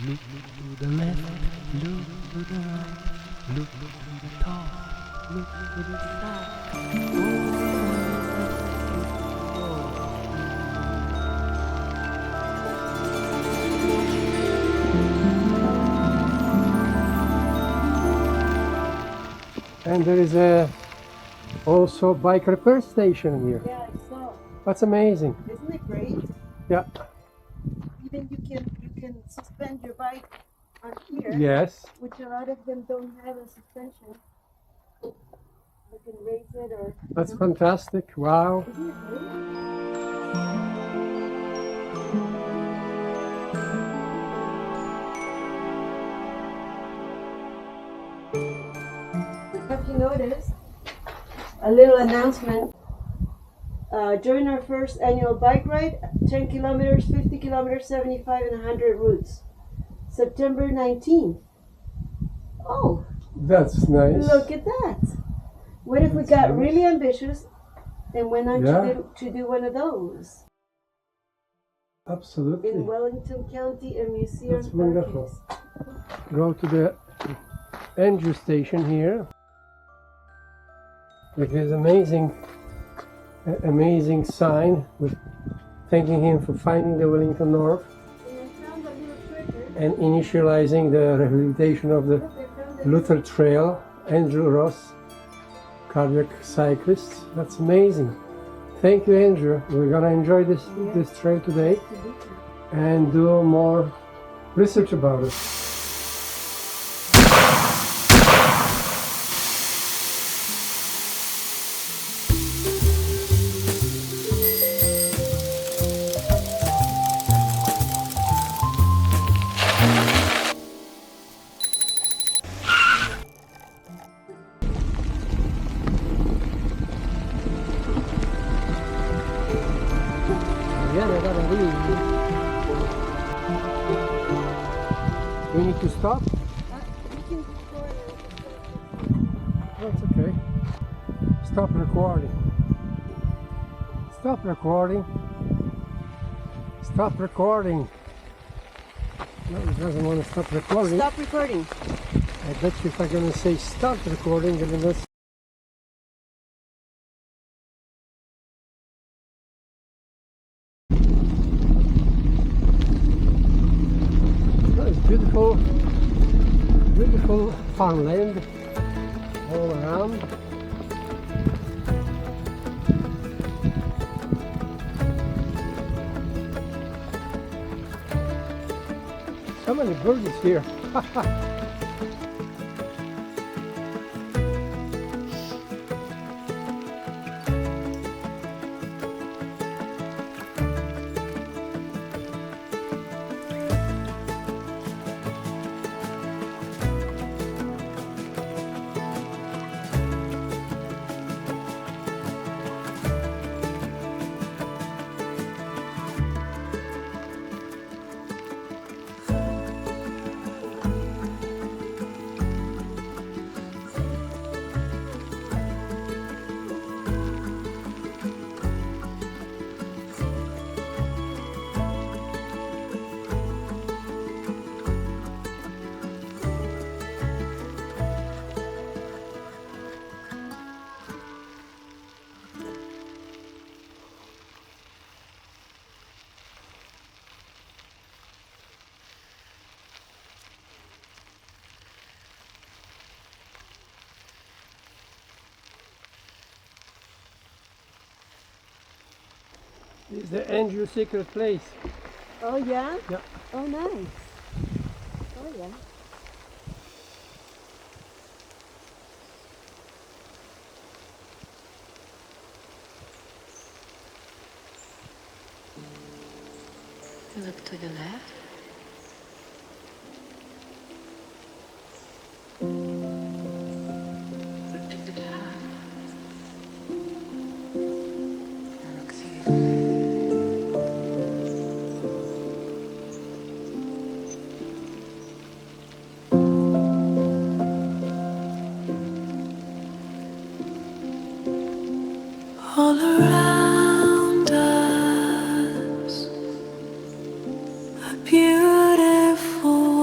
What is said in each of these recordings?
Look to the left, look to the right, look to the top, look to the side. And there is also bike repair station here. Yeah, I saw. That's amazing. Isn't it great? Yeah. Even you can suspend your bike on here, Yes. which a lot of them don't have a suspension. You can raise it or. That's fantastic. Wow. Isn't it great? Have you noticed a little announcement? During our first annual bike ride, 10 kilometers, 50 kilometers, 75 and 100 routes. September 19th. Oh, That's nice. look at that. What if we That's got nice. really ambitious and went on Yeah. to do one of those Absolutely. in Wellington County and Museum That's wonderful. Archives? Go to the Andrew station here. With his amazing sign with thanking him for finding the Wellington North And I found a little treasure. and initializing the rehabilitation of the Look, I found a Luther Trail, Andrew Ross, cardiac cyclists. That's amazing. Thank you, Andrew. We're gonna enjoy this trail today and do more research about it. We need to stop? That's okay. Stop recording. Stop recording. Stop recording. No, it doesn't want to stop recording. Stop recording. I bet you if I'm going to say stop recording, then that's beautiful, beautiful farmland all around. So many birds here. This is the Andrew secret place. Oh yeah? Yeah. Oh nice. Oh yeah. Look to the left. Look to the top. Look to your all around us, a beautiful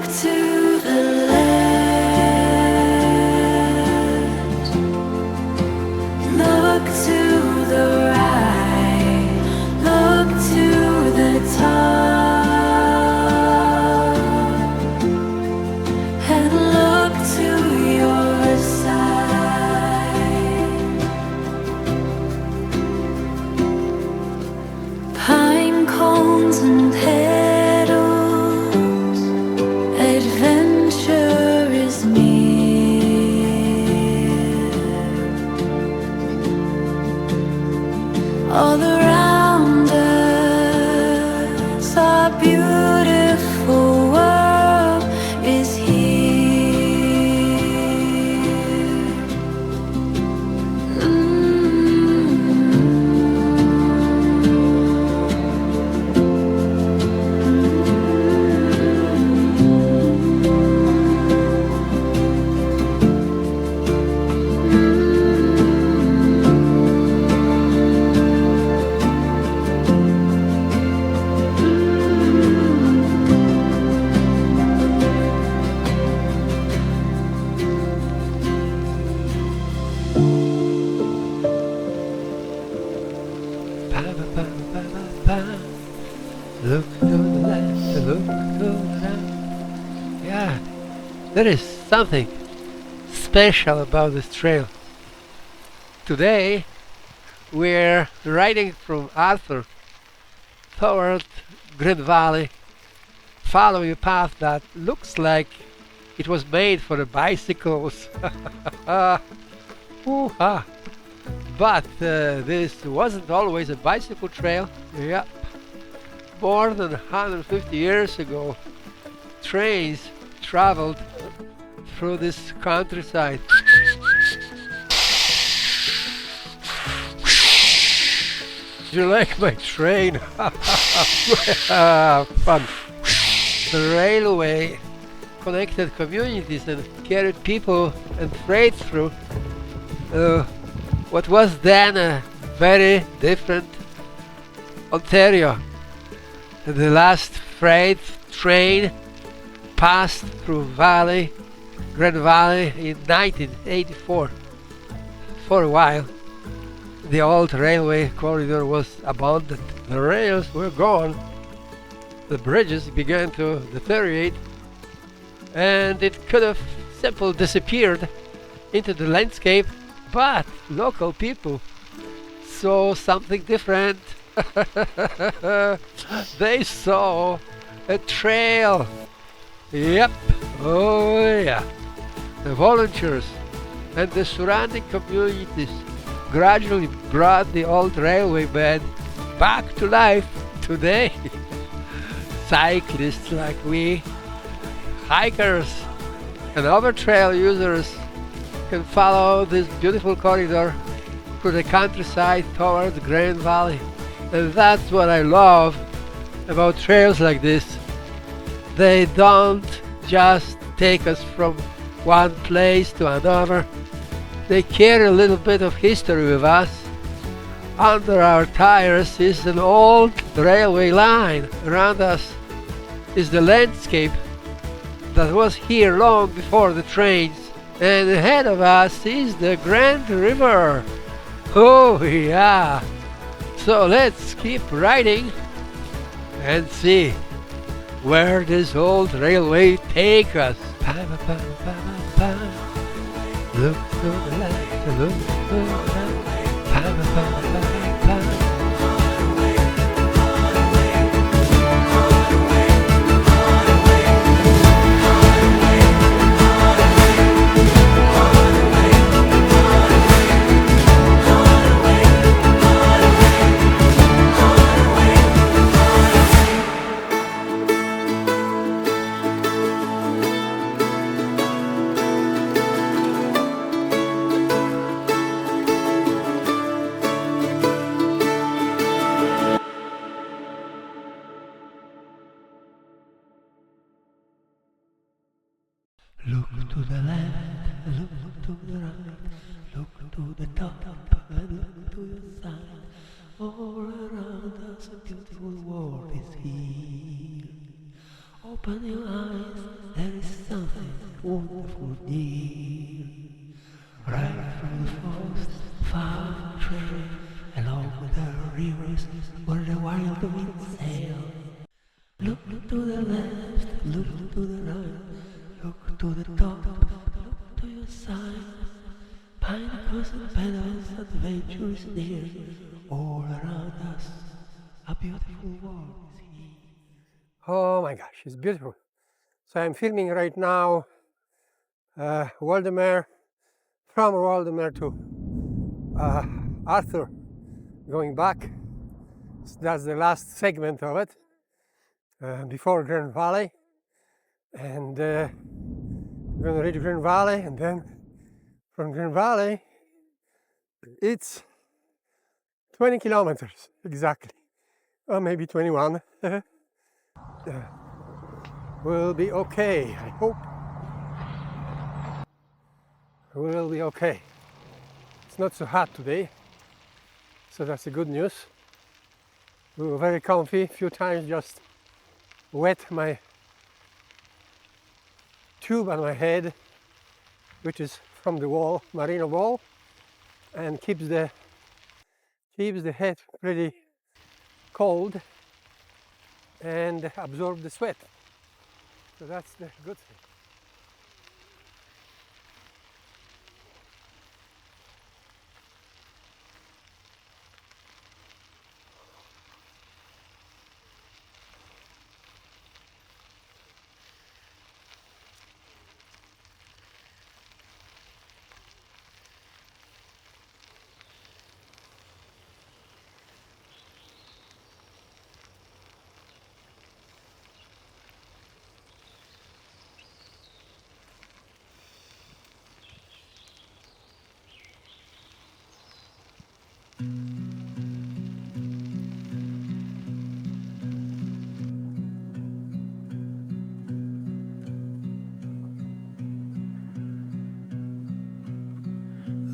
to the left, look to the right, look to the top, and look to your side. Pine cones and petals, adventure is near. All around us, our beautiful world is here. Look to the left, look to the right. Yeah, there is something special about this trail. Today we're riding from Arthur toward Grand Valley, following a path that looks like it was made for the bicycles. Ooh-ha. But this wasn't always a bicycle trail. Yep. More than 150 years ago, trains traveled through this countryside. You like my train? Fun. The railway connected communities and carried people and freight through what was then a very different Ontario. The last freight train passed through Grand Valley in 1984. For a while, the old railway corridor was abandoned. The rails were gone. The bridges began to deteriorate, and it could have simply disappeared into the landscape, but local people saw something different. They saw a trail. Yep, oh yeah. The volunteers and the surrounding communities gradually brought the old railway bed back to life today. Cyclists like we, hikers and other trail users can follow this beautiful corridor through the countryside towards the Grand Valley. And that's what I love about trails like this. They don't just take us from one place to another. They carry a little bit of history with us. Under our tires is an old railway line. Around us is the landscape that was here long before the trains. And ahead of us is the Grand River. Oh yeah! So let's keep riding and see where this old railway take us. Look to the left, look to the right. Look to the left, look to the right, look to the top and look to your side. All around us a beautiful world is here. Open your eyes, there is something wonderful near. Right through the forest, far trail, along with the rivers where the wild winds sail. Look to the left, look to the right, look to the top, look to your side. Pine cones and petals, adventure is near. All around us, a beautiful world is here. Oh my gosh, it's beautiful. So I'm filming right now Waldemar, from Waldemar to Arthur, going back. So that's the last segment of it before Grand Valley. And we're going to reach Grand Valley, and then from Grand Valley, it's 20 kilometers exactly, or maybe 21. We'll be okay, I hope. We'll be okay. It's not so hot today, so that's the good news. We were very comfy. A few times just wet my tube on my head, which is from the wall, merino wall, and keeps the head pretty cold and absorb the sweat. So that's the good thing.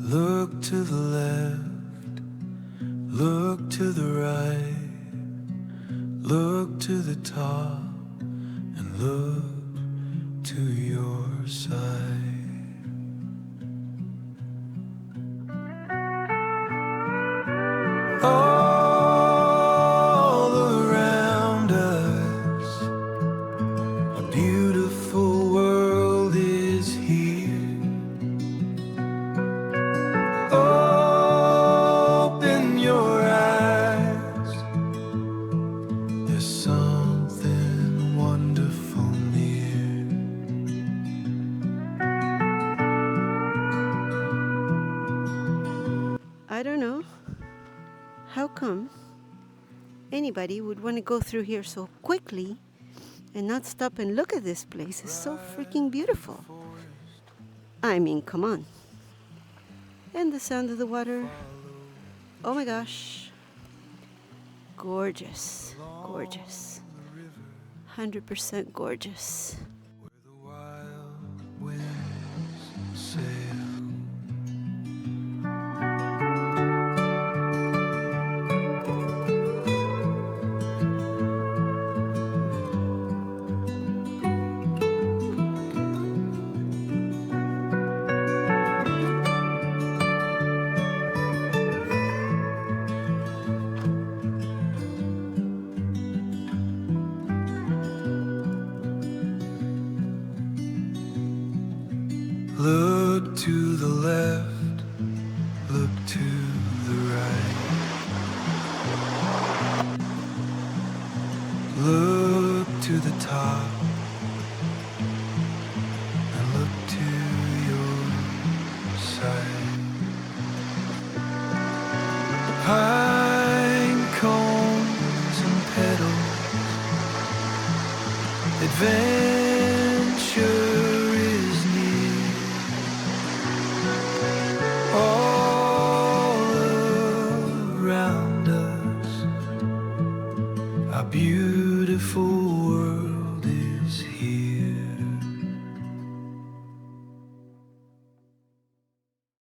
Look to the left, look to the right, look to the top, and look to your side. All around us, a beautiful world is here. Open your eyes, there's something wonderful near. I don't know. How come anybody would want to go through here so quickly and not stop and look at this place? It's so freaking beautiful. I mean, come on. And the sound of the water. Oh my gosh. Gorgeous. Gorgeous. 100% gorgeous. Where the wild winds sail. Look to the left, look to the right. Look to the top, and look to your side. Pine cones and petals, adventure